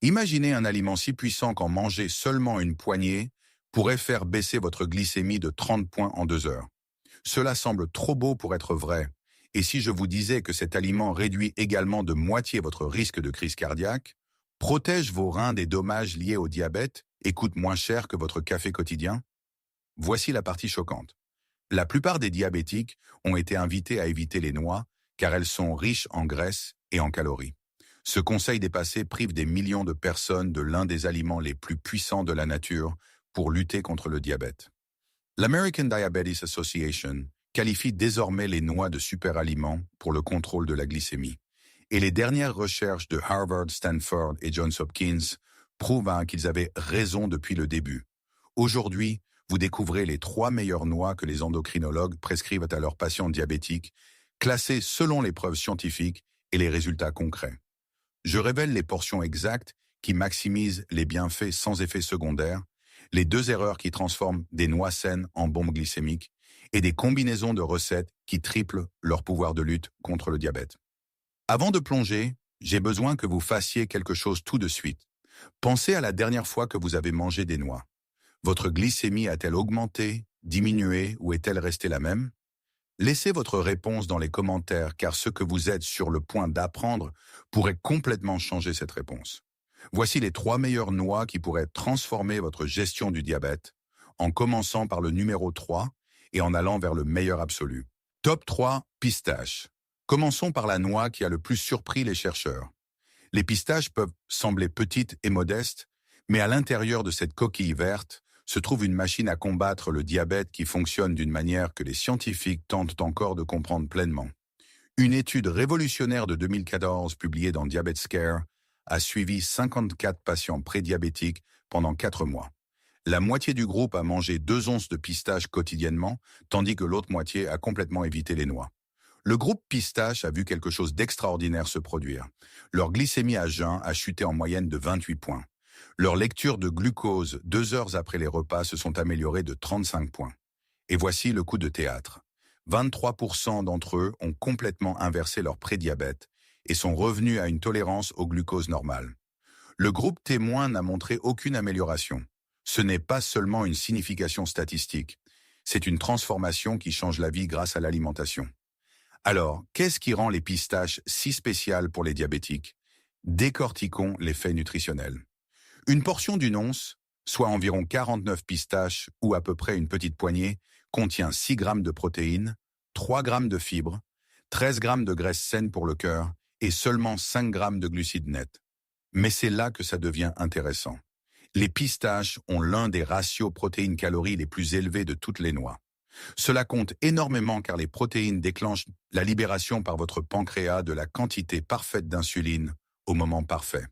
Imaginez un aliment si puissant qu'en manger seulement une poignée pourrait faire baisser votre glycémie de 30 points en 2 heures. Cela semble trop beau pour être vrai. Et si je vous disais que cet aliment réduit également de moitié votre risque de crise cardiaque, protège vos reins des dommages liés au diabète et coûte moins cher que votre café quotidien? Voici la partie choquante. La plupart des diabétiques ont été invités à éviter les noix car elles sont riches en graisse et en calories. Ce conseil dépassé prive des millions de personnes de l'un des aliments les plus puissants de la nature pour lutter contre le diabète. L'American Diabetes Association qualifie désormais les noix de superaliments pour le contrôle de la glycémie. Et les dernières recherches de Harvard, Stanford et Johns Hopkins prouvent qu'ils avaient raison depuis le début. Aujourd'hui, vous découvrez les 3 meilleures noix que les endocrinologues prescrivent à leurs patients diabétiques, classées selon les preuves scientifiques et les résultats concrets. Je révèle les portions exactes qui maximisent les bienfaits sans effet secondaire, les 2 erreurs qui transforment des noix saines en bombes glycémiques et des combinaisons de recettes qui triplent leur pouvoir de lutte contre le diabète. Avant de plonger, j'ai besoin que vous fassiez quelque chose tout de suite. Pensez à la dernière fois que vous avez mangé des noix. Votre glycémie a-t-elle augmenté, diminué ou est-elle restée la même? Laissez votre réponse dans les commentaires car ce que vous êtes sur le point d'apprendre pourrait complètement changer cette réponse. Voici les 3 meilleures noix qui pourraient transformer votre gestion du diabète, en commençant par le numéro 3 et en allant vers le meilleur absolu. Top 3, pistache. Commençons par la noix qui a le plus surpris les chercheurs. Les pistaches peuvent sembler petites et modestes, mais à l'intérieur de cette coquille verte se trouve une machine à combattre le diabète qui fonctionne d'une manière que les scientifiques tentent encore de comprendre pleinement. Une étude révolutionnaire de 2014 publiée dans Diabetes Scare a suivi 54 patients prédiabétiques pendant 4 mois. La moitié du groupe a mangé 2 onces de pistaches quotidiennement, tandis que l'autre moitié a complètement évité les noix. Le groupe pistache a vu quelque chose d'extraordinaire se produire. Leur glycémie à jeun a chuté en moyenne de 28 points. Leur lecture de glucose 2 heures après les repas se sont améliorées de 35 points. Et voici le coup de théâtre. 23% d'entre eux ont complètement inversé leur prédiabète et sont revenus à une tolérance au glucose normal. Le groupe témoin n'a montré aucune amélioration. Ce n'est pas seulement une signification statistique, c'est une transformation qui change la vie grâce à l'alimentation. Alors, qu'est-ce qui rend les pistaches si spéciales pour les diabétiques? Décortiquons les faits nutritionnels. Une portion d'une once, soit environ 49 pistaches ou à peu près une petite poignée, contient 6 grammes de protéines, 3 grammes de fibres, 13 grammes de graisse saine pour le cœur et seulement 5 grammes de glucides nets. Mais c'est là que ça devient intéressant. Les pistaches ont l'un des ratios protéines-calories les plus élevés de toutes les noix. Cela compte énormément car les protéines déclenchent la libération par votre pancréas de la quantité parfaite d'insuline au moment parfait.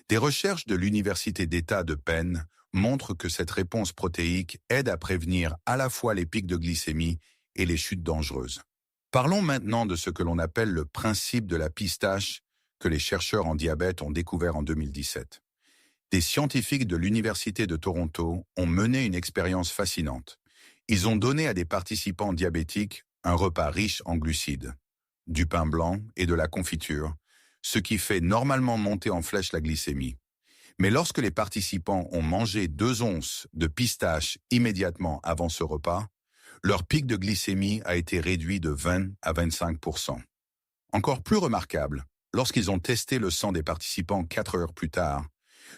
Des recherches de l'Université d'État de Penn montrent que cette réponse protéique aide à prévenir à la fois les pics de glycémie et les chutes dangereuses. Parlons maintenant de ce que l'on appelle le principe de la pistache que les chercheurs en diabète ont découvert en 2017. Des scientifiques de l'Université de Toronto ont mené une expérience fascinante. Ils ont donné à des participants diabétiques un repas riche en glucides, du pain blanc et de la confiture, ce qui fait normalement monter en flèche la glycémie. Mais lorsque les participants ont mangé 2 onces de pistaches immédiatement avant ce repas, leur pic de glycémie a été réduit de 20 à 25%. Encore plus remarquable, lorsqu'ils ont testé le sang des participants 4 heures plus tard,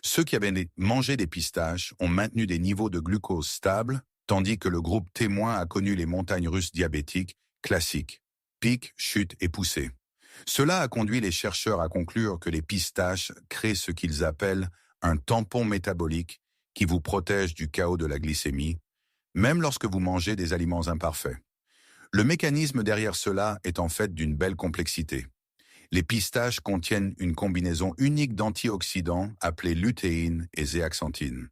ceux qui avaient mangé des pistaches ont maintenu des niveaux de glucose stables, tandis que le groupe témoin a connu les montagnes russes diabétiques classiques, pic, chute et poussée. Cela a conduit les chercheurs à conclure que les pistaches créent ce qu'ils appellent un tampon métabolique qui vous protège du chaos de la glycémie, même lorsque vous mangez des aliments imparfaits. Le mécanisme derrière cela est en fait d'une belle complexité. Les pistaches contiennent une combinaison unique d'antioxydants appelés lutéine et zéaxanthine.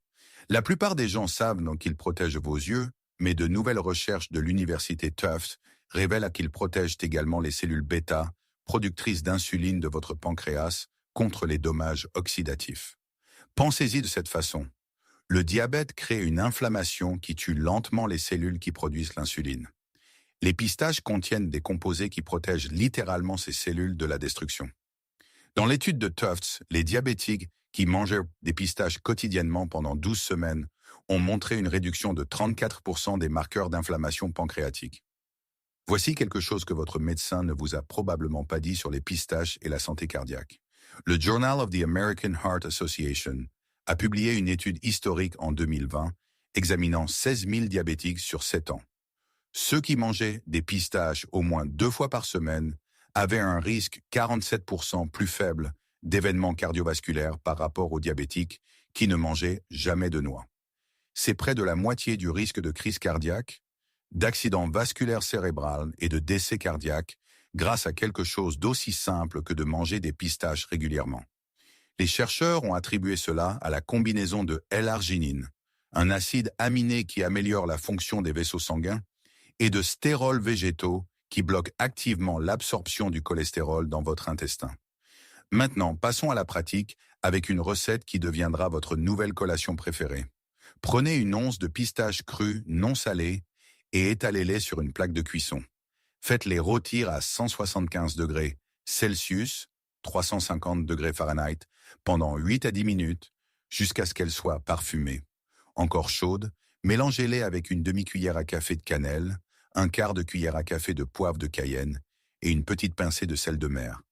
La plupart des gens savent donc qu'ils protègent vos yeux, mais de nouvelles recherches de l'université Tufts révèlent qu'ils protègent également les cellules bêta, productrices d'insuline de votre pancréas, contre les dommages oxydatifs. Pensez-y de cette façon. Le diabète crée une inflammation qui tue lentement les cellules qui produisent l'insuline. Les pistaches contiennent des composés qui protègent littéralement ces cellules de la destruction. Dans l'étude de Tufts, les diabétiques qui mangeaient des pistaches quotidiennement pendant 12 semaines ont montré une réduction de 34% des marqueurs d'inflammation pancréatique. Voici quelque chose que votre médecin ne vous a probablement pas dit sur les pistaches et la santé cardiaque. Le Journal of the American Heart Association a publié une étude historique en 2020 examinant 16 000 diabétiques sur 7 ans. Ceux qui mangeaient des pistaches au moins 2 fois par semaine avaient un risque 47% plus faible d'événements cardiovasculaires par rapport aux diabétiques qui ne mangeaient jamais de noix. C'est près de la moitié du risque de crise cardiaque, d'accident vasculaire cérébral et de décès cardiaque grâce à quelque chose d'aussi simple que de manger des pistaches régulièrement. Les chercheurs ont attribué cela à la combinaison de L-arginine, un acide aminé qui améliore la fonction des vaisseaux sanguins, et de stérols végétaux qui bloquent activement l'absorption du cholestérol dans votre intestin. Maintenant, passons à la pratique avec une recette qui deviendra votre nouvelle collation préférée. Prenez une once de pistaches crues non salées et étalez-les sur une plaque de cuisson. Faites-les rôtir à 175 degrés Celsius, 350 degrés Fahrenheit, pendant 8 à 10 minutes, jusqu'à ce qu'elles soient parfumées. Encore chaudes, mélangez-les avec une demi-cuillère à café de cannelle, un quart de cuillère à café de poivre de Cayenne et une petite pincée de sel de mer.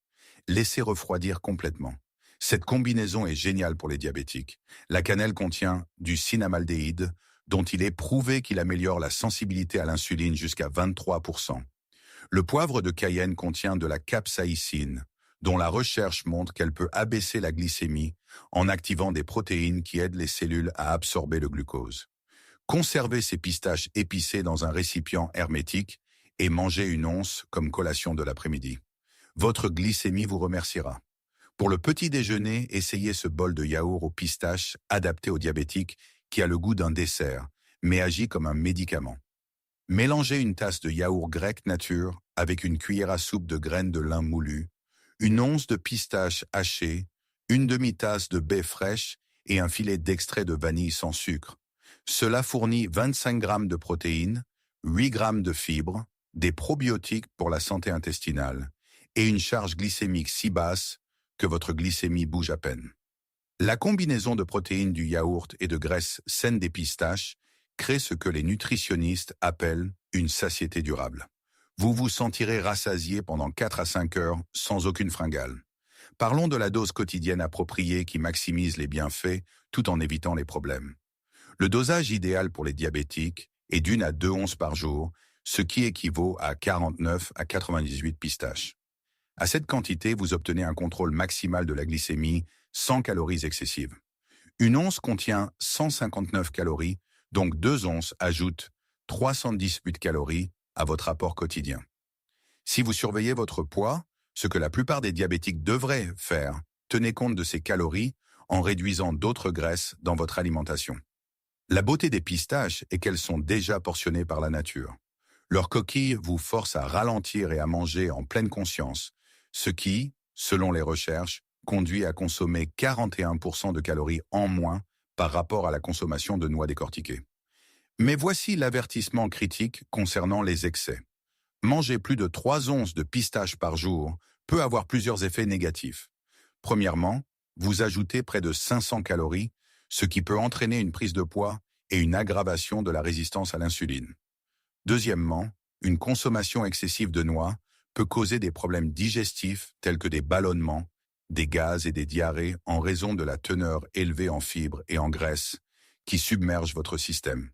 Laissez refroidir complètement. Cette combinaison est géniale pour les diabétiques. La cannelle contient du cinamaldéhyde, dont il est prouvé qu'il améliore la sensibilité à l'insuline jusqu'à 23%. Le poivre de Cayenne contient de la capsaïcine, dont la recherche montre qu'elle peut abaisser la glycémie en activant des protéines qui aident les cellules à absorber le glucose. Conservez ces pistaches épicées dans un récipient hermétique et mangez une once comme collation de l'après-midi. Votre glycémie vous remerciera. Pour le petit déjeuner, essayez ce bol de yaourt aux pistaches adapté aux diabétiques qui a le goût d'un dessert, mais agit comme un médicament. Mélangez une tasse de yaourt grec nature avec une cuillère à soupe de graines de lin moulues, une once de pistaches hachées, une demi-tasse de baie fraîche et un filet d'extrait de vanille sans sucre. Cela fournit 25 grammes de protéines, 8 grammes de fibres, des probiotiques pour la santé intestinale et une charge glycémique si basse que votre glycémie bouge à peine. La combinaison de protéines du yaourt et de graisse saine des pistaches crée ce que les nutritionnistes appellent une satiété durable. Vous vous sentirez rassasié pendant 4 à 5 heures sans aucune fringale. Parlons de la dose quotidienne appropriée qui maximise les bienfaits tout en évitant les problèmes. Le dosage idéal pour les diabétiques est d'1 à 2 onces par jour, ce qui équivaut à 49 à 98 pistaches. À cette quantité, vous obtenez un contrôle maximal de la glycémie sans calories excessives. Une once contient 159 calories, donc 2 onces ajoutent 318 calories à votre apport quotidien. Si vous surveillez votre poids, ce que la plupart des diabétiques devraient faire, tenez compte de ces calories en réduisant d'autres graisses dans votre alimentation. La beauté des pistaches est qu'elles sont déjà portionnées par la nature. Leur coquille vous force à ralentir et à manger en pleine conscience, ce qui, selon les recherches, conduit à consommer 41% de calories en moins par rapport à la consommation de noix décortiquées. Mais voici l'avertissement critique concernant les excès. Manger plus de 3 onces de pistaches par jour peut avoir plusieurs effets négatifs. Premièrement, vous ajoutez près de 500 calories, ce qui peut entraîner une prise de poids et une aggravation de la résistance à l'insuline. Deuxièmement, une consommation excessive de noix peut causer des problèmes digestifs tels que des ballonnements, des gaz et des diarrhées en raison de la teneur élevée en fibres et en graisses qui submergent votre système.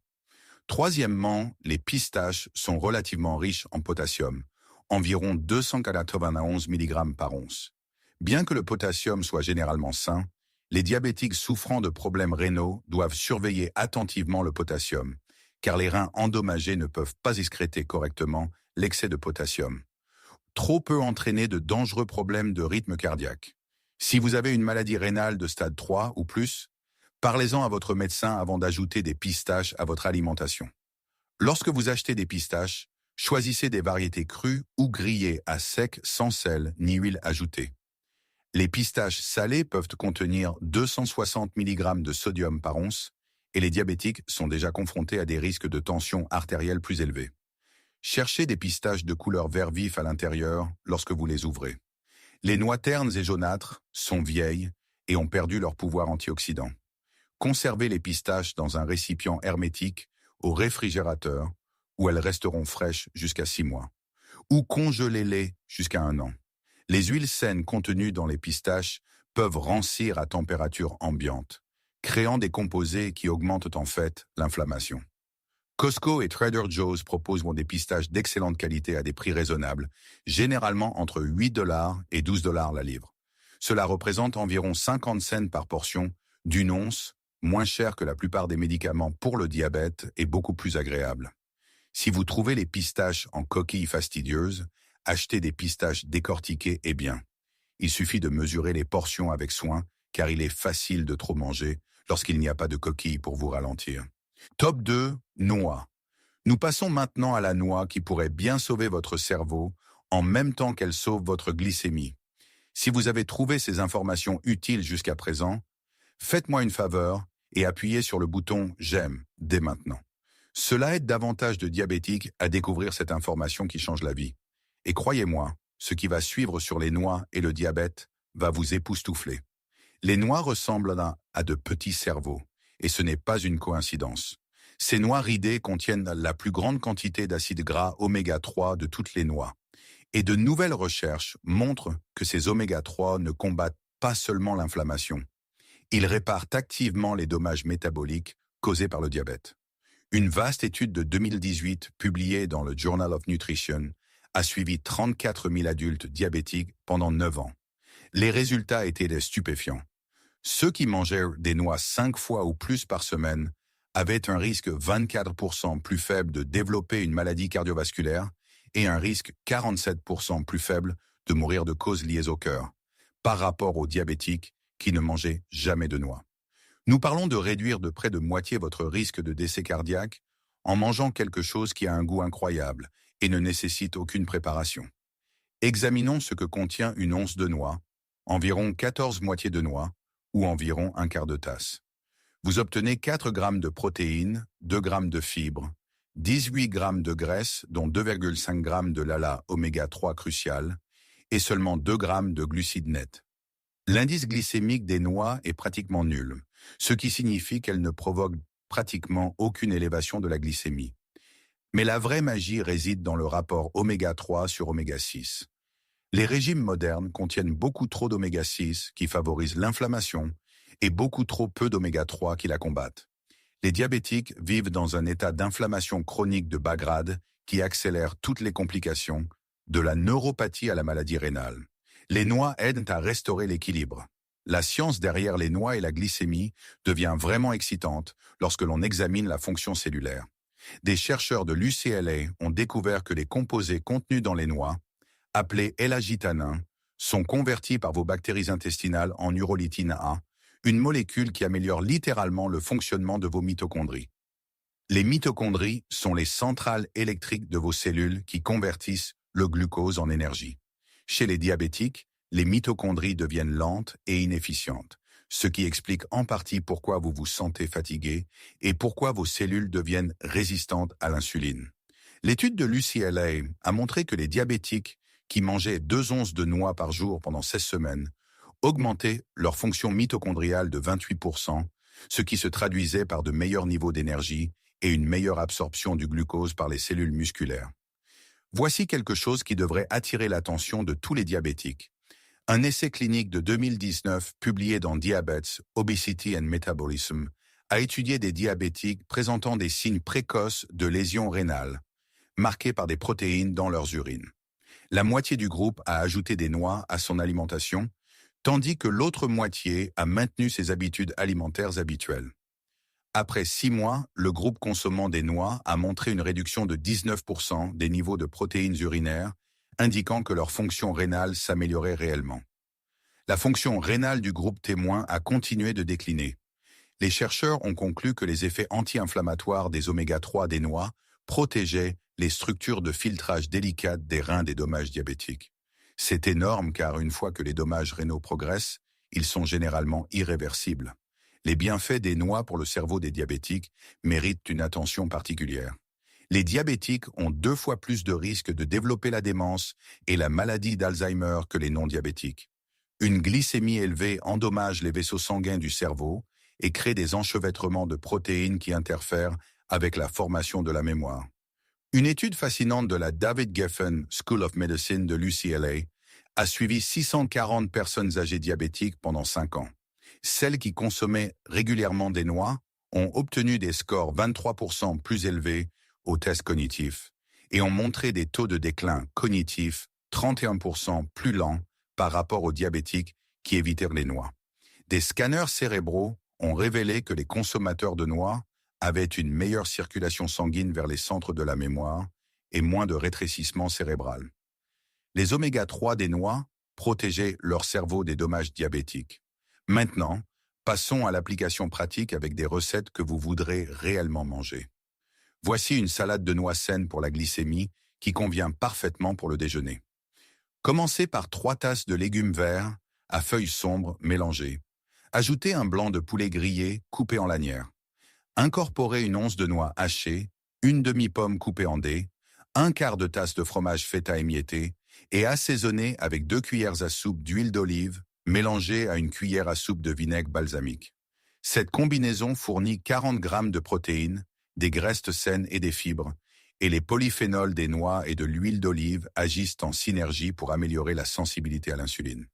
Troisièmement, les pistaches sont relativement riches en potassium, environ 291 mg par once. Bien que le potassium soit généralement sain, les diabétiques souffrant de problèmes rénaux doivent surveiller attentivement le potassium, car les reins endommagés ne peuvent pas excréter correctement l'excès de potassium. Trop peut entraîner de dangereux problèmes de rythme cardiaque. Si vous avez une maladie rénale de stade 3 ou plus, parlez-en à votre médecin avant d'ajouter des pistaches à votre alimentation. Lorsque vous achetez des pistaches, choisissez des variétés crues ou grillées à sec sans sel ni huile ajoutée. Les pistaches salées peuvent contenir 260 mg de sodium par once et les diabétiques sont déjà confrontés à des risques de tension artérielle plus élevés. Cherchez des pistaches de couleur vert vif à l'intérieur lorsque vous les ouvrez. Les noix ternes et jaunâtres sont vieilles et ont perdu leur pouvoir antioxydant. Conservez les pistaches dans un récipient hermétique au réfrigérateur où elles resteront fraîches jusqu'à 6 mois. Ou congelez-les jusqu'à 1 an. Les huiles saines contenues dans les pistaches peuvent rancir à température ambiante, créant des composés qui augmentent en fait l'inflammation. Costco et Trader Joe's proposent des pistaches d'excellente qualité à des prix raisonnables, généralement entre 8 $ et 12 $ la livre. Cela représente environ 50 cents par portion, d'une once, moins cher que la plupart des médicaments pour le diabète et beaucoup plus agréable. Si vous trouvez les pistaches en coquilles fastidieuses, achetez des pistaches décortiquées et bien. Il suffit de mesurer les portions avec soin, car il est facile de trop manger lorsqu'il n'y a pas de coquilles pour vous ralentir. Top 2, noix. Nous passons maintenant à la noix qui pourrait bien sauver votre cerveau en même temps qu'elle sauve votre glycémie. Si vous avez trouvé ces informations utiles jusqu'à présent, faites-moi une faveur et appuyez sur le bouton « J'aime » dès maintenant. Cela aide davantage de diabétiques à découvrir cette information qui change la vie. Et croyez-moi, ce qui va suivre sur les noix et le diabète va vous époustoufler. Les noix ressemblent à de petits cerveaux, et ce n'est pas une coïncidence. Ces noix ridées contiennent la plus grande quantité d'acides gras oméga 3 de toutes les noix. Et de nouvelles recherches montrent que ces oméga 3 ne combattent pas seulement l'inflammation. Ils réparent activement les dommages métaboliques causés par le diabète. Une vaste étude de 2018 publiée dans le Journal of Nutrition a suivi 34 000 adultes diabétiques pendant 9 ans. Les résultats étaient stupéfiants. Ceux qui mangeaient des noix 5 fois ou plus par semaine avaient un risque 24% plus faible de développer une maladie cardiovasculaire et un risque 47% plus faible de mourir de causes liées au cœur, par rapport aux diabétiques qui ne mangeaient jamais de noix. Nous parlons de réduire de près de moitié votre risque de décès cardiaque en mangeant quelque chose qui a un goût incroyable et ne nécessite aucune préparation. Examinons ce que contient une once de noix, environ 14 moitiés de noix ou environ un quart de tasse. Vous obtenez 4 grammes de protéines, 2 grammes de fibres, 18 grammes de graisse, dont 2,5 grammes de LALA oméga 3 crucial, et seulement 2 grammes de glucides nets. L'indice glycémique des noix est pratiquement nul, ce qui signifie qu'elles ne provoquent pratiquement aucune élévation de la glycémie. Mais la vraie magie réside dans le rapport oméga 3 sur oméga 6. Les régimes modernes contiennent beaucoup trop d'oméga 6 qui favorisent l'inflammation et beaucoup trop peu d'oméga 3 qui la combattent. Les diabétiques vivent dans un état d'inflammation chronique de bas grade qui accélère toutes les complications, de la neuropathie à la maladie rénale. Les noix aident à restaurer l'équilibre. La science derrière les noix et la glycémie devient vraiment excitante lorsque l'on examine la fonction cellulaire. Des chercheurs de l'UCLA ont découvert que les composés contenus dans les noix, appelés L-agitanin, sont convertis par vos bactéries intestinales en urolitine A, une molécule qui améliore littéralement le fonctionnement de vos mitochondries. Les mitochondries sont les centrales électriques de vos cellules qui convertissent le glucose en énergie. Chez les diabétiques, les mitochondries deviennent lentes et inefficientes, ce qui explique en partie pourquoi vous vous sentez fatigué et pourquoi vos cellules deviennent résistantes à l'insuline. L'étude de l'UCLA a montré que les diabétiques qui mangeaient 2 onces de noix par jour pendant 16 semaines augmentaient leur fonction mitochondriale de 28%, ce qui se traduisait par de meilleurs niveaux d'énergie et une meilleure absorption du glucose par les cellules musculaires. Voici quelque chose qui devrait attirer l'attention de tous les diabétiques. Un essai clinique de 2019 publié dans Diabetes, Obesity and Metabolism a étudié des diabétiques présentant des signes précoces de lésions rénales, marqués par des protéines dans leurs urines. La moitié du groupe a ajouté des noix à son alimentation, tandis que l'autre moitié a maintenu ses habitudes alimentaires habituelles. Après 6 mois, le groupe consommant des noix a montré une réduction de 19% des niveaux de protéines urinaires, indiquant que leur fonction rénale s'améliorait réellement. La fonction rénale du groupe témoin a continué de décliner. Les chercheurs ont conclu que les effets anti-inflammatoires des oméga 3 des noix protégeaient les structures de filtrage délicates des reins des dommages diabétiques. C'est énorme car une fois que les dommages rénaux progressent, ils sont généralement irréversibles. Les bienfaits des noix pour le cerveau des diabétiques méritent une attention particulière. Les diabétiques ont 2 fois plus de risques de développer la démence et la maladie d'Alzheimer que les non-diabétiques. Une glycémie élevée endommage les vaisseaux sanguins du cerveau et crée des enchevêtrements de protéines qui interfèrent avec la formation de la mémoire. Une étude fascinante de la David Geffen School of Medicine de l'UCLA a suivi 640 personnes âgées diabétiques pendant 5 ans. Celles qui consommaient régulièrement des noix ont obtenu des scores 23% plus élevés aux tests cognitifs et ont montré des taux de déclin cognitif 31% plus lents par rapport aux diabétiques qui évitèrent les noix. Des scanners cérébraux ont révélé que les consommateurs de noix avaient une meilleure circulation sanguine vers les centres de la mémoire et moins de rétrécissement cérébral. Les oméga-3 des noix protégeaient leur cerveau des dommages diabétiques. Maintenant, passons à l'application pratique avec des recettes que vous voudrez réellement manger. Voici une salade de noix saine pour la glycémie qui convient parfaitement pour le déjeuner. Commencez par 3 tasses de légumes verts à feuilles sombres mélangées. Ajoutez un blanc de poulet grillé coupé en lanières. Incorporez une once de noix hachée, une demi-pomme coupée en dés, un quart de tasse de fromage feta émietté et assaisonnez avec 2 cuillères à soupe d'huile d'olive mélangée à une cuillère à soupe de vinaigre balsamique. Cette combinaison fournit 40 grammes de protéines, des graisses saines et des fibres, et les polyphénols des noix et de l'huile d'olive agissent en synergie pour améliorer la sensibilité à l'insuline.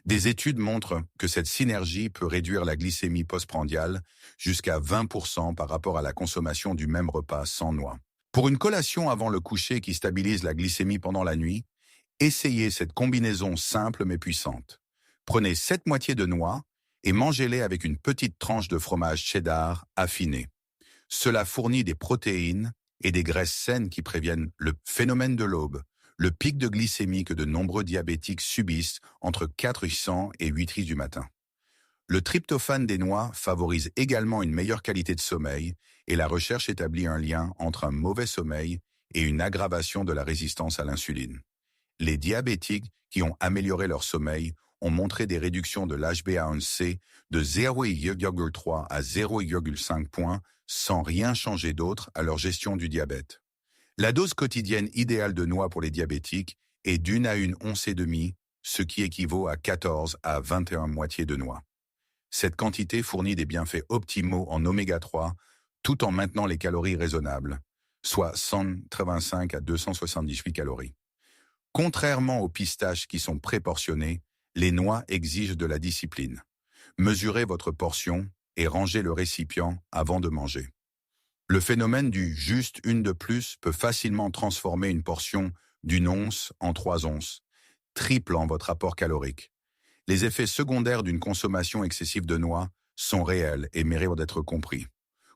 Des études montrent que cette synergie peut réduire la glycémie postprandiale jusqu'à 20% par rapport à la consommation du même repas sans noix. Pour une collation avant le coucher qui stabilise la glycémie pendant la nuit, essayez cette combinaison simple mais puissante. Prenez 7 moitiés de noix et mangez-les avec une petite tranche de fromage cheddar affiné. Cela fournit des protéines et des graisses saines qui préviennent le phénomène de l'aube, le pic de glycémie que de nombreux diabétiques subissent entre 400 et 8 heures du matin. Le tryptophane des noix favorise également une meilleure qualité de sommeil et la recherche établit un lien entre un mauvais sommeil et une aggravation de la résistance à l'insuline. Les diabétiques qui ont amélioré leur sommeil ont montré des réductions de l'HbA1c de 0,3 à 0,5 points sans rien changer d'autre à leur gestion du diabète. La dose quotidienne idéale de noix pour les diabétiques est d'1 à 1 once et demie, ce qui équivaut à 14 à 21 moitiés de noix. Cette quantité fournit des bienfaits optimaux en oméga-3 tout en maintenant les calories raisonnables, soit 185 à 278 calories. Contrairement aux pistaches qui sont préportionnées, les noix exigent de la discipline. Mesurez votre portion et rangez le récipient avant de manger. Le phénomène du « juste une de plus » peut facilement transformer une portion d'1 once en 3 onces, triplant votre apport calorique. Les effets secondaires d'une consommation excessive de noix sont réels et méritent d'être compris.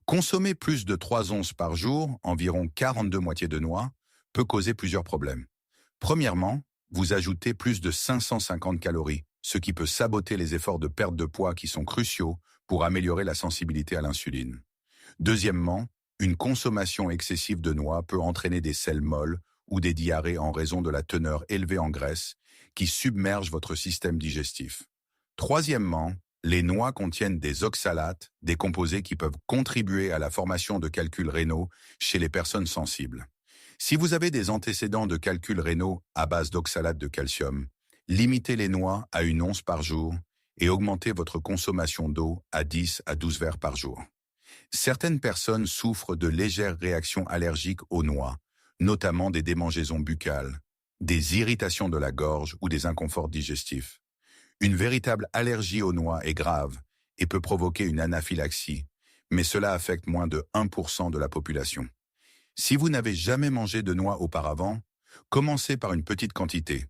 Consommer plus de 3 onces par jour, environ 42 moitiés de noix, peut causer plusieurs problèmes. Premièrement, vous ajoutez plus de 550 calories, ce qui peut saboter les efforts de perte de poids qui sont cruciaux pour améliorer la sensibilité à l'insuline. Deuxièmement, une consommation excessive de noix peut entraîner des selles molles ou des diarrhées en raison de la teneur élevée en graisse qui submerge votre système digestif. Troisièmement, les noix contiennent des oxalates, des composés qui peuvent contribuer à la formation de calculs rénaux chez les personnes sensibles. Si vous avez des antécédents de calculs rénaux à base d'oxalate de calcium, limitez les noix à 1 once par jour et augmentez votre consommation d'eau à 10 à 12 verres par jour. Certaines personnes souffrent de légères réactions allergiques aux noix, notamment des démangeaisons buccales, des irritations de la gorge ou des inconforts digestifs. Une véritable allergie aux noix est grave et peut provoquer une anaphylaxie, mais cela affecte moins de 1% de la population. Si vous n'avez jamais mangé de noix auparavant, commencez par une petite quantité,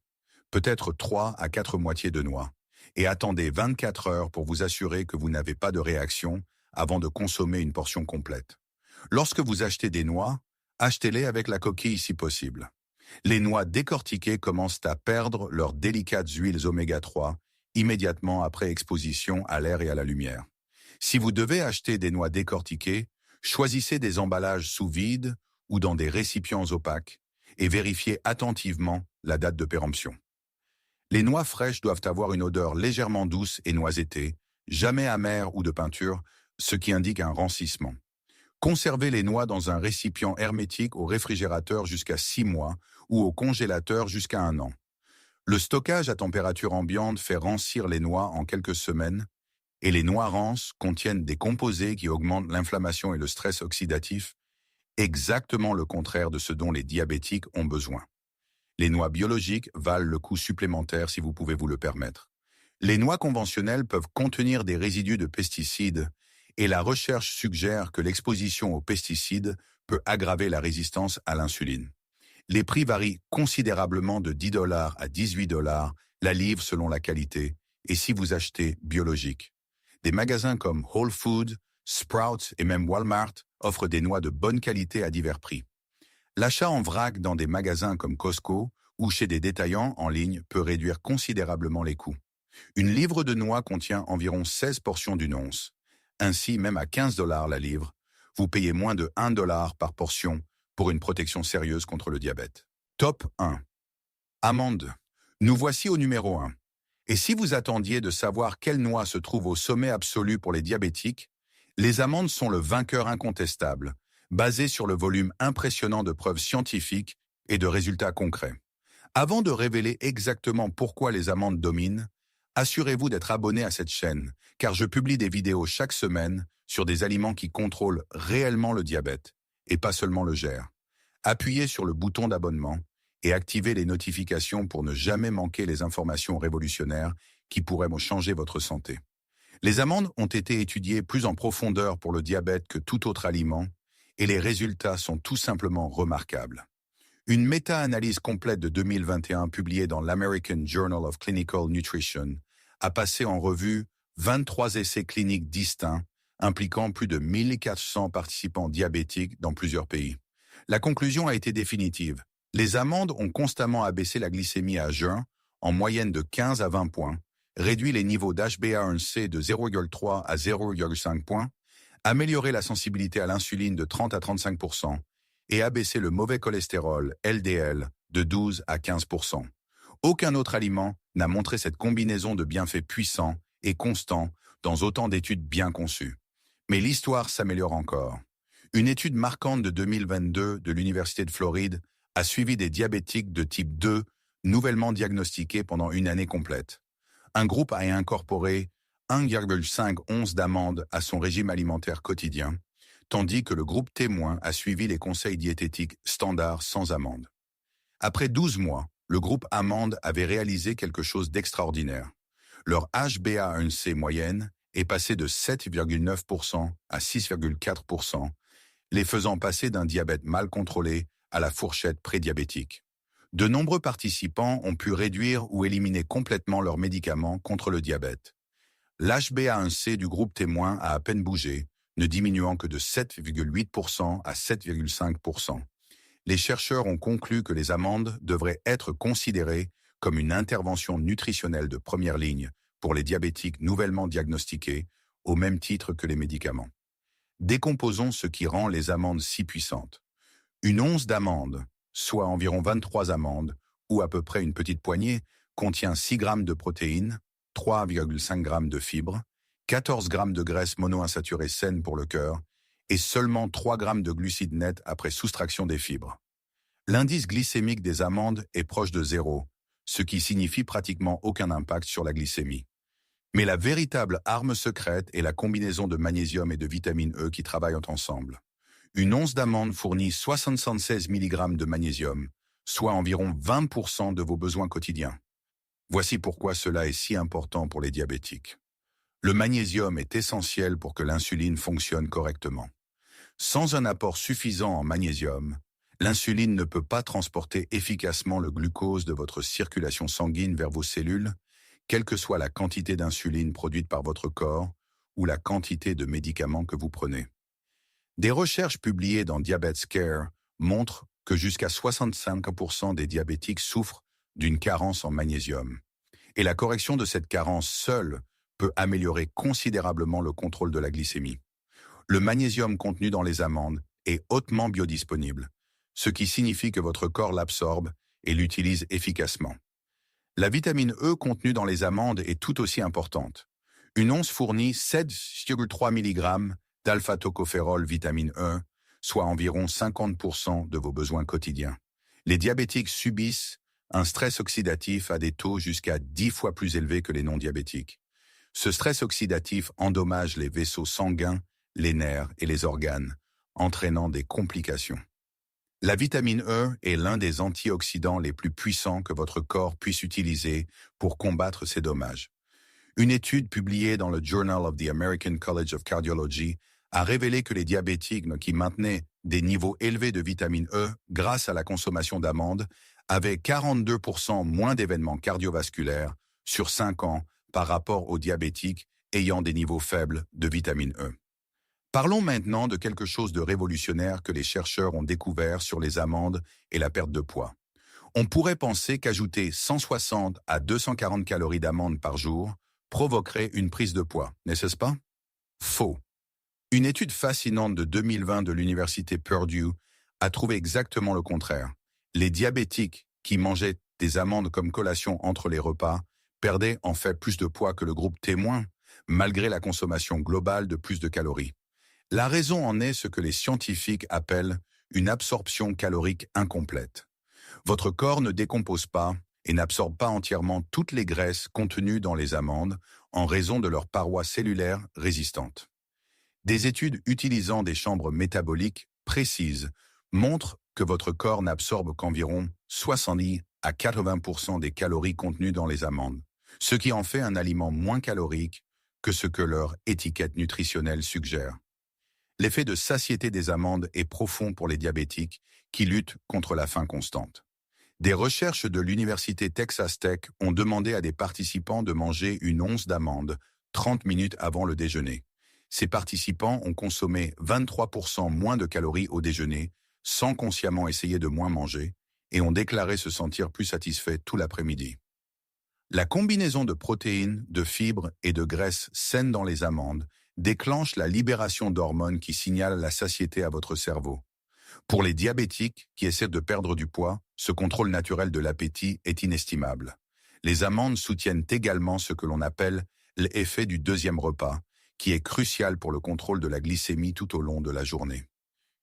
peut-être 3 à 4 moitiés de noix, et attendez 24 heures pour vous assurer que vous n'avez pas de réaction avant de consommer une portion complète. Lorsque vous achetez des noix, achetez-les avec la coquille si possible. Les noix décortiquées commencent à perdre leurs délicates huiles oméga-3 immédiatement après exposition à l'air et à la lumière. Si vous devez acheter des noix décortiquées, choisissez des emballages sous vide ou dans des récipients opaques et vérifiez attentivement la date de péremption. Les noix fraîches doivent avoir une odeur légèrement douce et noisettée, jamais amère ou de peinture, ce qui indique un rancissement. Conservez les noix dans un récipient hermétique au réfrigérateur jusqu'à 6 mois ou au congélateur jusqu'à 1 an. Le stockage à température ambiante fait rancir les noix en quelques semaines, et les noix rances contiennent des composés qui augmentent l'inflammation et le stress oxydatif, exactement le contraire de ce dont les diabétiques ont besoin. Les noix biologiques valent le coût supplémentaire si vous pouvez vous le permettre. Les noix conventionnelles peuvent contenir des résidus de pesticides et la recherche suggère que l'exposition aux pesticides peut aggraver la résistance à l'insuline. Les prix varient considérablement de 10 $ à 18 $ la livre selon la qualité et si vous achetez biologique. Des magasins comme Whole Foods, Sprouts et même Walmart offrent des noix de bonne qualité à divers prix. L'achat en vrac dans des magasins comme Costco ou chez des détaillants en ligne peut réduire considérablement les coûts. Une livre de noix contient environ 16 portions d'une once. Ainsi, même à 15 $ la livre, vous payez moins de 1 $ par portion pour une protection sérieuse contre le diabète. Top 1. Amandes. Nous voici au numéro 1. Et si vous attendiez de savoir quelle noix se trouve au sommet absolu pour les diabétiques, les amandes sont le vainqueur incontestable, basé sur le volume impressionnant de preuves scientifiques et de résultats concrets. Avant de révéler exactement pourquoi les amandes dominent, assurez-vous d'être abonné à cette chaîne, car je publie des vidéos chaque semaine sur des aliments qui contrôlent réellement le diabète, et pas seulement le gèrent. Appuyez sur le bouton d'abonnement et activez les notifications pour ne jamais manquer les informations révolutionnaires qui pourraient changer votre santé. Les amandes ont été étudiées plus en profondeur pour le diabète que tout autre aliment, et les résultats sont tout simplement remarquables. Une méta-analyse complète de 2021 publiée dans l'American Journal of Clinical Nutrition a passé en revue 23 essais cliniques distincts impliquant plus de 1400 participants diabétiques dans plusieurs pays. La conclusion a été définitive. Les amandes ont constamment abaissé la glycémie à jeun, en moyenne de 15 à 20 points, réduit les niveaux d'HbA1c de 0,3 à 0,5 points, amélioré la sensibilité à l'insuline de 30 à 35% et abaissé le mauvais cholestérol, LDL, de 12 à 15%. Aucun autre aliment n'a montré cette combinaison de bienfaits puissants et constants dans autant d'études bien conçues. Mais l'histoire s'améliore encore. Une étude marquante de 2022 de l'Université de Floride a suivi des diabétiques de type 2 nouvellement diagnostiqués pendant une année complète. Un groupe a incorporé 1,5 onces d'amandes à son régime alimentaire quotidien, tandis que le groupe témoin a suivi les conseils diététiques standards sans amandes. Après 12 mois, le groupe amandes avait réalisé quelque chose d'extraordinaire. Leur HbA1c moyenne est passée de 7,9% à 6,4%, les faisant passer d'un diabète mal contrôlé à la fourchette prédiabétique. De nombreux participants ont pu réduire ou éliminer complètement leurs médicaments contre le diabète. L'HbA1c du groupe témoin a à peine bougé, ne diminuant que de 7,8% à 7,5%. Les chercheurs ont conclu que les amandes devraient être considérées comme une intervention nutritionnelle de première ligne pour les diabétiques nouvellement diagnostiqués, au même titre que les médicaments. Décomposons ce qui rend les amandes si puissantes. Une once d'amandes, soit environ 23 amandes, ou à peu près une petite poignée, contient 6 grammes de protéines, 3,5 grammes de fibres, 14 grammes de graisse monoinsaturée saine pour le cœur et seulement 3 grammes de glucides nets après soustraction des fibres. L'indice glycémique des amandes est proche de 0, ce qui signifie pratiquement aucun impact sur la glycémie. Mais la véritable arme secrète est la combinaison de magnésium et de vitamine E qui travaillent ensemble. Une once d'amandes fournit 76 mg de magnésium, soit environ 20% de vos besoins quotidiens. Voici pourquoi cela est si important pour les diabétiques. Le magnésium est essentiel pour que l'insuline fonctionne correctement. Sans un apport suffisant en magnésium, l'insuline ne peut pas transporter efficacement le glucose de votre circulation sanguine vers vos cellules, quelle que soit la quantité d'insuline produite par votre corps ou la quantité de médicaments que vous prenez. Des recherches publiées dans Diabetes Care montrent que jusqu'à 65% des diabétiques souffrent d'une carence en magnésium. Et la correction de cette carence seule peut améliorer considérablement le contrôle de la glycémie. Le magnésium contenu dans les amandes est hautement biodisponible, ce qui signifie que votre corps l'absorbe et l'utilise efficacement. La vitamine E contenue dans les amandes est tout aussi importante. Une once fournit 7,3 mg d'alpha-tocophérol vitamine E, soit environ 50% de vos besoins quotidiens. Les diabétiques subissent Un stress oxydatif a des taux jusqu'à 10 fois plus élevés que les non-diabétiques. Ce stress oxydatif endommage les vaisseaux sanguins, les nerfs et les organes, entraînant des complications. La vitamine E est l'un des antioxydants les plus puissants que votre corps puisse utiliser pour combattre ces dommages. Une étude publiée dans le Journal of the American College of Cardiology a révélé que les diabétiques qui maintenaient des niveaux élevés de vitamine E grâce à la consommation d'amandes avaient 42% moins d'événements cardiovasculaires sur 5 ans par rapport aux diabétiques ayant des niveaux faibles de vitamine E. Parlons maintenant de quelque chose de révolutionnaire que les chercheurs ont découvert sur les amandes et la perte de poids. On pourrait penser qu'ajouter 160 à 240 calories d'amandes par jour provoquerait une prise de poids, n'est-ce pas? Faux. Une étude fascinante de 2020 de l'université Purdue a trouvé exactement le contraire. Les diabétiques qui mangeaient des amandes comme collation entre les repas perdaient en fait plus de poids que le groupe témoin, malgré la consommation globale de plus de calories. La raison en est ce que les scientifiques appellent une absorption calorique incomplète. Votre corps ne décompose pas et n'absorbe pas entièrement toutes les graisses contenues dans les amandes en raison de leurs parois cellulaires résistantes. Des études utilisant des chambres métaboliques précises montrent que votre corps n'absorbe qu'environ 70 à 80% des calories contenues dans les amandes, ce qui en fait un aliment moins calorique que ce que leur étiquette nutritionnelle suggère. L'effet de satiété des amandes est profond pour les diabétiques qui luttent contre la faim constante. Des recherches de l'université Texas Tech ont demandé à des participants de manger une once d'amandes 30 minutes avant le déjeuner. Ces participants ont consommé 23% moins de calories au déjeuner, sans consciemment essayer de moins manger, et ont déclaré se sentir plus satisfaits tout l'après-midi. La combinaison de protéines, de fibres et de graisses saines dans les amandes déclenche la libération d'hormones qui signalent la satiété à votre cerveau. Pour les diabétiques qui essaient de perdre du poids, ce contrôle naturel de l'appétit est inestimable. Les amandes soutiennent également ce que l'on appelle l'effet du deuxième repas, qui est crucial pour le contrôle de la glycémie tout au long de la journée.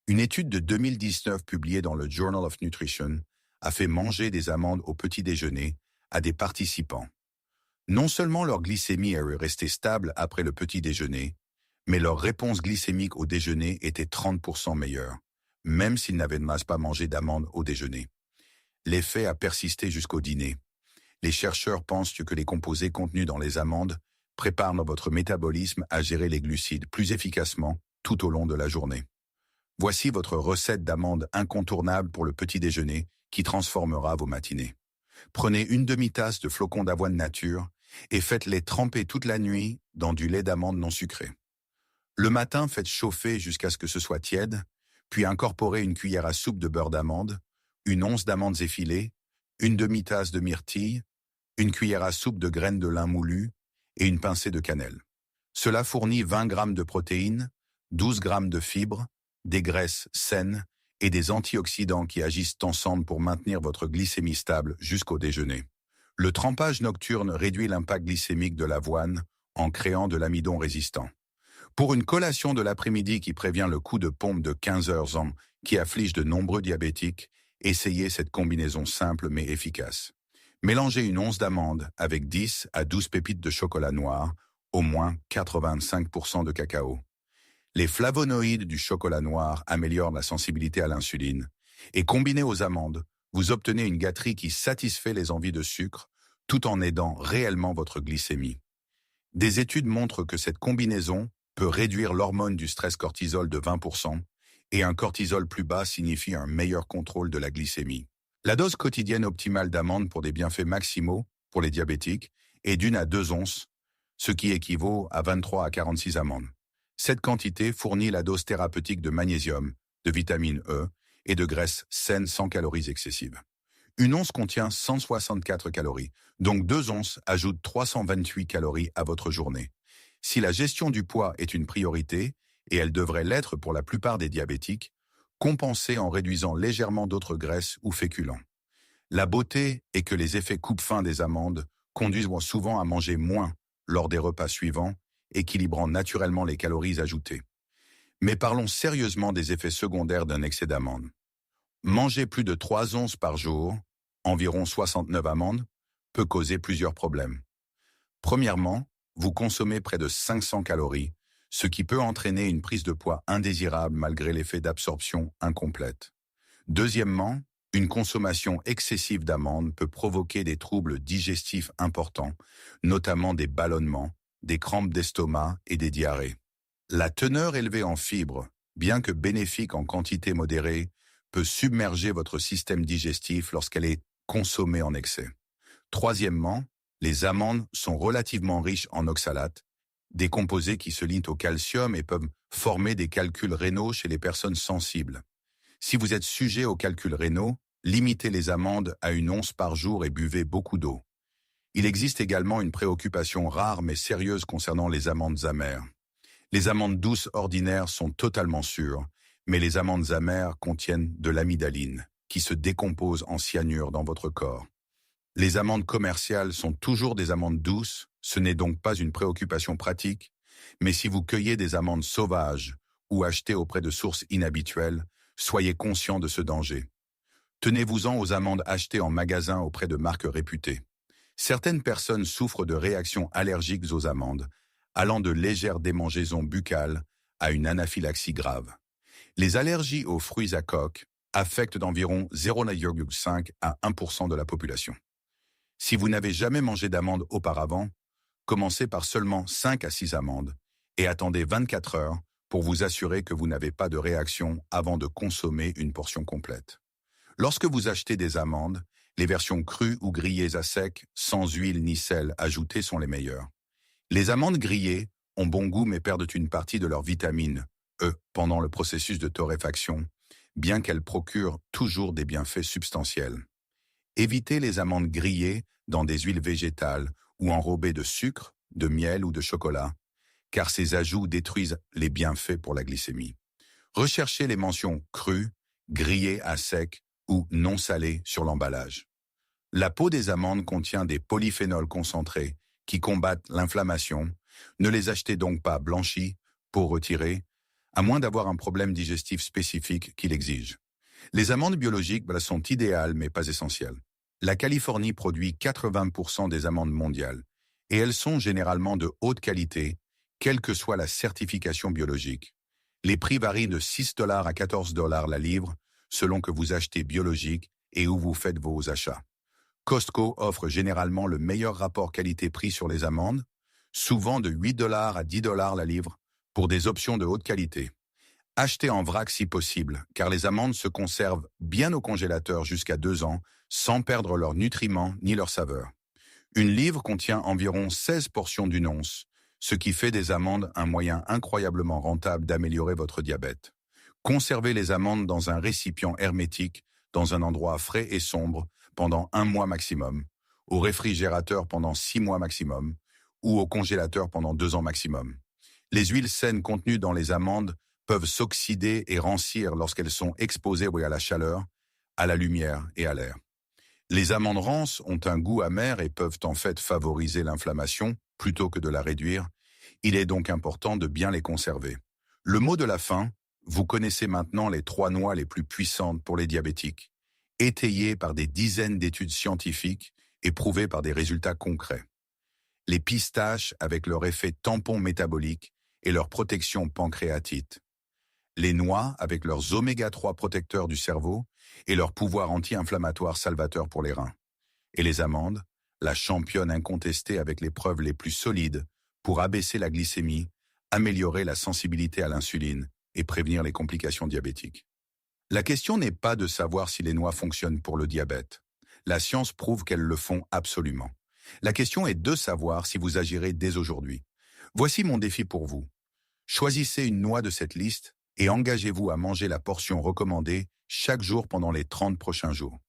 Une étude de 2019 publiée dans le Journal of Nutrition a fait manger des amandes au petit déjeuner à des participants. Non seulement leur glycémie est restée stable après le petit déjeuner, mais leur réponse glycémique au déjeuner était 30% meilleure, même s'ils n'avaient pas mangé d'amandes au déjeuner. L'effet a persisté jusqu'au dîner. Les chercheurs pensent que les composés contenus dans les amandes préparent votre métabolisme à gérer les glucides plus efficacement tout au long de la journée. Voici votre recette d'amandes incontournable pour le petit déjeuner qui transformera vos matinées. Prenez une demi-tasse de flocons d'avoine nature et faites-les tremper toute la nuit dans du lait d'amande non sucré. Le matin, faites chauffer jusqu'à ce que ce soit tiède, puis incorporez une cuillère à soupe de beurre d'amande, une once d'amandes effilées, une demi-tasse de myrtille, une cuillère à soupe de graines de lin moulues et une pincée de cannelle. Cela fournit 20 grammes de protéines, 12 grammes de fibres, des graisses saines et des antioxydants qui agissent ensemble pour maintenir votre glycémie stable jusqu'au déjeuner. Le trempage nocturne réduit l'impact glycémique de l'avoine en créant de l'amidon résistant. Pour une collation de l'après-midi qui prévient le coup de pompe de 15 heures ans qui afflige de nombreux diabétiques, essayez cette combinaison simple mais efficace. Mélangez une once d'amandes avec 10 à 12 pépites de chocolat noir, au moins 85% de cacao. Les flavonoïdes du chocolat noir améliorent la sensibilité à l'insuline, et combinés aux amandes, vous obtenez une gâterie qui satisfait les envies de sucre, tout en aidant réellement votre glycémie. Des études montrent que cette combinaison peut réduire l'hormone du stress cortisol de 20%, et un cortisol plus bas signifie un meilleur contrôle de la glycémie. La dose quotidienne optimale d'amandes pour des bienfaits maximaux pour les diabétiques est d'1 à 2 onces, ce qui équivaut à 23 à 46 amandes. Cette quantité fournit la dose thérapeutique de magnésium, de vitamine E et de graisses saines sans calories excessives. Une once contient 164 calories, donc 2 onces ajoutent 328 calories à votre journée. Si la gestion du poids est une priorité, et elle devrait l'être pour la plupart des diabétiques, compensez en réduisant légèrement d'autres graisses ou féculents. La beauté est que les effets coupe-faim des amandes conduisent souvent à manger moins lors des repas suivants, équilibrant naturellement les calories ajoutées. Mais parlons sérieusement des effets secondaires d'un excès d'amandes. Manger plus de 3 onces par jour environ 69 amandes, peut causer plusieurs problèmes. Premièrement, vous consommez près de 500 calories, ce qui peut entraîner une prise de poids indésirable malgré l'effet d'absorption incomplète. Deuxièmement, une consommation excessive d'amandes peut provoquer des troubles digestifs importants, notamment des ballonnements, des crampes d'estomac et des diarrhées. La teneur élevée en fibres, bien que bénéfique en quantité modérée, peut submerger votre système digestif lorsqu'elle est consommée en excès. Troisièmement, les amandes sont relativement riches en oxalates, des composés qui se lient au calcium et peuvent former des calculs rénaux chez les personnes sensibles. Si vous êtes sujet aux calculs rénaux, limitez les amandes à 1 once par jour et buvez beaucoup d'eau. Il existe également une préoccupation rare mais sérieuse concernant les amandes amères. Les amandes douces ordinaires sont totalement sûres, mais les amandes amères contiennent de l'amidaline, qui se décompose en cyanure dans votre corps. Les amandes commerciales sont toujours des amandes douces, ce n'est donc pas une préoccupation pratique, mais si vous cueillez des amandes sauvages ou achetées auprès de sources inhabituelles, soyez conscient de ce danger. Tenez-vous-en aux amandes achetées en magasin auprès de marques réputées. Certaines personnes souffrent de réactions allergiques aux amandes, allant de légères démangeaisons buccales à une anaphylaxie grave. Les allergies aux fruits à coque affectent d'environ 0,5 à 1% de la population. Si vous n'avez jamais mangé d'amandes auparavant, commencez par seulement 5 à 6 amandes et attendez 24 heures pour vous assurer que vous n'avez pas de réaction avant de consommer une portion complète. Lorsque vous achetez des amandes, les versions crues ou grillées à sec, sans huile ni sel ajoutées sont les meilleures. Les amandes grillées ont bon goût mais perdent une partie de leur vitamine E pendant le processus de torréfaction, bien qu'elles procurent toujours des bienfaits substantiels. Évitez les amandes grillées dans des huiles végétales ou enrobées de sucre, de miel ou de chocolat, car ces ajouts détruisent les bienfaits pour la glycémie. Recherchez les mentions crues, grillées à sec ou non salées sur l'emballage. La peau des amandes contient des polyphénols concentrés qui combattent l'inflammation. Ne les achetez donc pas blanchies, peau retirée, à moins d'avoir un problème digestif spécifique qui l'exige. Les amandes biologiques sont idéales mais pas essentielles. La Californie produit 80% des amandes mondiales et elles sont généralement de haute qualité, quelle que soit la certification biologique. Les prix varient de 6 $ à 14 $ la livre selon que vous achetez biologique et où vous faites vos achats. Costco offre généralement le meilleur rapport qualité-prix sur les amandes, souvent de 8 $ à 10 $ la livre, pour des options de haute qualité. Achetez en vrac si possible, car les amandes se conservent bien au congélateur jusqu'à 2 ans, sans perdre leurs nutriments ni leur saveur. Une livre contient environ 16 portions d'1 once, ce qui fait des amandes un moyen incroyablement rentable d'améliorer votre diabète. Conservez les amandes dans un récipient hermétique, dans un endroit frais et sombre, pendant 1 mois maximum, au réfrigérateur pendant 6 mois maximum, ou au congélateur pendant 2 ans maximum. Les huiles saines contenues dans les amandes peuvent s'oxyder et rancir lorsqu'elles sont exposées à la chaleur, à la lumière et à l'air. Les amandes rances ont un goût amer et peuvent en fait favoriser l'inflammation plutôt que de la réduire. Il est donc important de bien les conserver. Le mot de la fin, vous connaissez maintenant les 3 noix les plus puissantes pour les diabétiques, étayées par des dizaines d'études scientifiques et prouvées par des résultats concrets. Les pistaches avec leur effet tampon métabolique et leur protection pancréatite. Les noix avec leurs oméga-3 protecteurs du cerveau et leur pouvoir anti-inflammatoire salvateur pour les reins. Et les amandes, la championne incontestée avec les preuves les plus solides pour abaisser la glycémie, améliorer la sensibilité à l'insuline et prévenir les complications diabétiques. La question n'est pas de savoir si les noix fonctionnent pour le diabète. La science prouve qu'elles le font absolument. La question est de savoir si vous agirez dès aujourd'hui. Voici mon défi pour vous. Choisissez une noix de cette liste et engagez-vous à manger la portion recommandée chaque jour pendant les 30 prochains jours.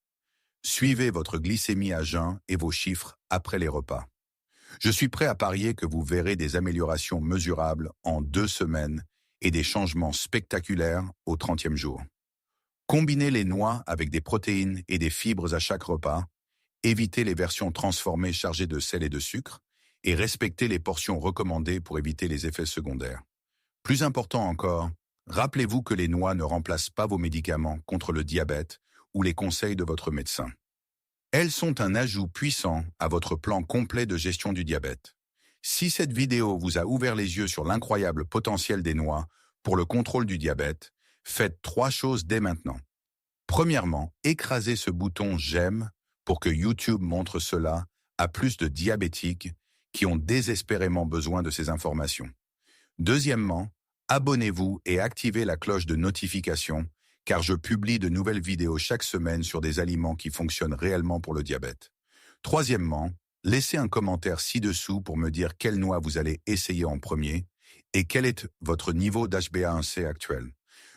Suivez votre glycémie à jeun et vos chiffres après les repas. Je suis prêt à parier que vous verrez des améliorations mesurables en 2 semaines et des changements spectaculaires au 30e jour. Combinez les noix avec des protéines et des fibres à chaque repas, évitez les versions transformées chargées de sel et de sucre, et respectez les portions recommandées pour éviter les effets secondaires. Plus important encore, rappelez-vous que les noix ne remplacent pas vos médicaments contre le diabète ou les conseils de votre médecin. Elles sont un ajout puissant à votre plan complet de gestion du diabète. Si cette vidéo vous a ouvert les yeux sur l'incroyable potentiel des noix pour le contrôle du diabète, faites 3 choses dès maintenant. Premièrement, écrasez ce bouton j'aime pour que YouTube montre cela à plus de diabétiques qui ont désespérément besoin de ces informations. Deuxièmement, abonnez-vous et activez la cloche de notification car je publie de nouvelles vidéos chaque semaine sur des aliments qui fonctionnent réellement pour le diabète. Troisièmement, laissez un commentaire ci-dessous pour me dire quelle noix vous allez essayer en premier et quel est votre niveau d'HbA1c actuel.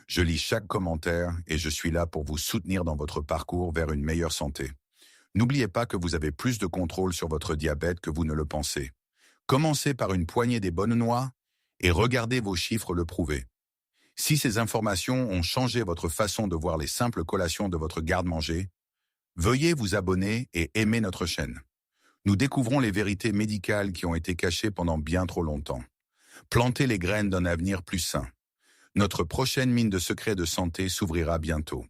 Je lis chaque commentaire et je suis là pour vous soutenir dans votre parcours vers une meilleure santé. N'oubliez pas que vous avez plus de contrôle sur votre diabète que vous ne le pensez. Commencez par une poignée des bonnes noix et regardez vos chiffres le prouver. Si ces informations ont changé votre façon de voir les simples collations de votre garde-manger, veuillez vous abonner et aimer notre chaîne. Nous découvrons les vérités médicales qui ont été cachées pendant bien trop longtemps. Plantez les graines d'un avenir plus sain. Notre prochaine mine de secrets de santé s'ouvrira bientôt.